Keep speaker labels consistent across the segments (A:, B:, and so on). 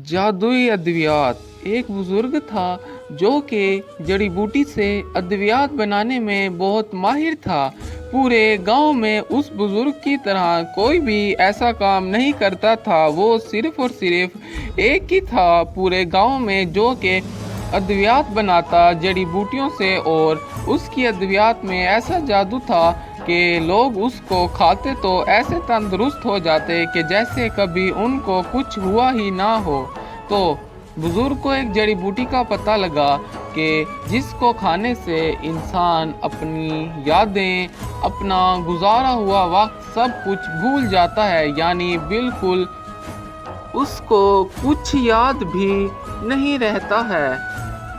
A: جادوئی ادویات۔ ایک بزرگ تھا جو کہ جڑی بوٹی سے ادویات بنانے میں بہت ماہر تھا۔ پورے گاؤں میں اس بزرگ کی طرح کوئی بھی ایسا کام نہیں کرتا تھا۔ وہ صرف اور صرف ایک ہی تھا پورے گاؤں میں جو کہ ادویات بناتا جڑی بوٹیوں سے، اور اس کی ادویات میں ایسا جادو تھا کہ لوگ اس کو کھاتے تو ایسے تندرست ہو جاتے کہ جیسے کبھی ان کو کچھ ہوا ہی نہ ہو۔ تو بزرگ کو ایک جڑی بوٹی کا پتہ لگا کہ جس کو کھانے سے انسان اپنی یادیں، اپنا گزارا ہوا وقت سب کچھ بھول جاتا ہے، یعنی بالکل اس کو کچھ یاد بھی نہیں رہتا ہے۔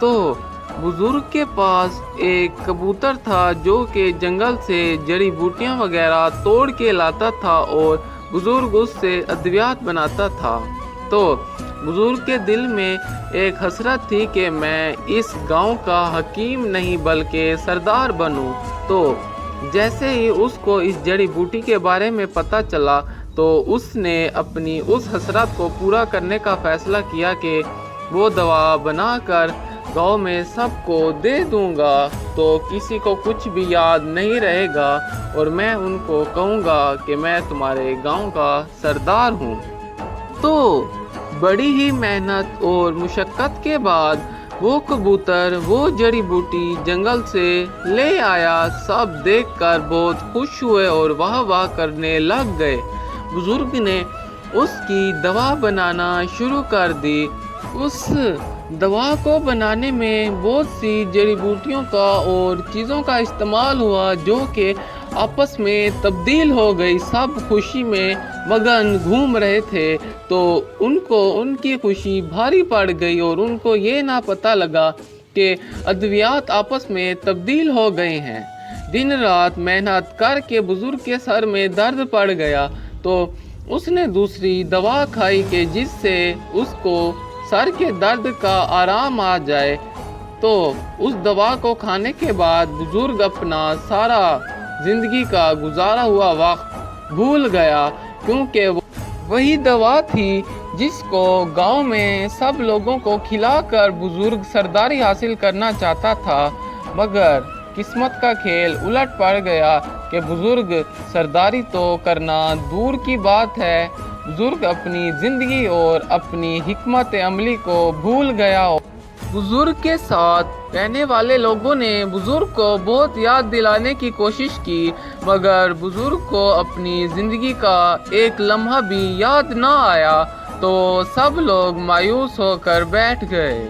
A: تو بزرگ کے پاس ایک کبوتر تھا جو کہ جنگل سے جڑی بوٹیاں وغیرہ توڑ کے لاتا تھا اور بزرگ اس سے ادویات بناتا تھا۔ تو بزرگ کے دل میں ایک حسرت تھی کہ میں اس گاؤں کا حکیم نہیں بلکہ سردار بنوں۔ تو جیسے ہی اس کو اس جڑی بوٹی کے بارے میں پتہ چلا تو اس نے اپنی اس حسرت کو پورا کرنے کا فیصلہ کیا کہ وہ دوا بنا کر گاؤں میں سب کو دے دوں گا، تو کسی کو کچھ بھی یاد نہیں رہے گا اور میں ان کو کہوں گا کہ میں تمہارے گاؤں کا سردار ہوں۔ تو بڑی ہی محنت اور مشقت کے بعد وہ کبوتر وہ جڑی بوٹی جنگل سے لے آیا۔ سب دیکھ کر بہت خوش ہوئے اور واہ واہ کرنے لگ گئے۔ بزرگ نے اس کی دوا بنانا شروع کر دی۔ اس دوا کو بنانے میں بہت سی جڑی بوٹیوں کا اور چیزوں کا استعمال ہوا جو کہ آپس میں تبدیل ہو گئی۔ سب خوشی میں مگن گھوم رہے تھے، تو ان کو ان کی خوشی بھاری پڑ گئی اور ان کو یہ نہ پتہ لگا کہ ادویات آپس میں تبدیل ہو گئے ہیں۔ دن رات محنت کر کے بزرگ کے سر میں درد پڑ گیا، تو اس نے دوسری دوا کھائی کہ جس سے اس کو سر کے درد کا آرام آ جائے۔ تو اس دوا کو کھانے کے بعد بزرگ اپنا سارا زندگی کا گزارا ہوا وقت بھول گیا، کیونکہ وہی دوا تھی جس کو گاؤں میں سب لوگوں کو کھلا کر بزرگ سرداری حاصل کرنا چاہتا تھا۔ مگر قسمت کا کھیل الٹ پڑ گیا کہ بزرگ سرداری تو کرنا دور کی بات ہے، بزرگ اپنی زندگی اور اپنی حکمت عملی کو بھول گیا۔ بزرگ کے ساتھ رہنے والے لوگوں نے بزرگ کو بہت یاد دلانے کی کوشش کی، مگر بزرگ کو اپنی زندگی کا ایک لمحہ بھی یاد نہ آیا، تو سب لوگ مایوس ہو کر بیٹھ گئے۔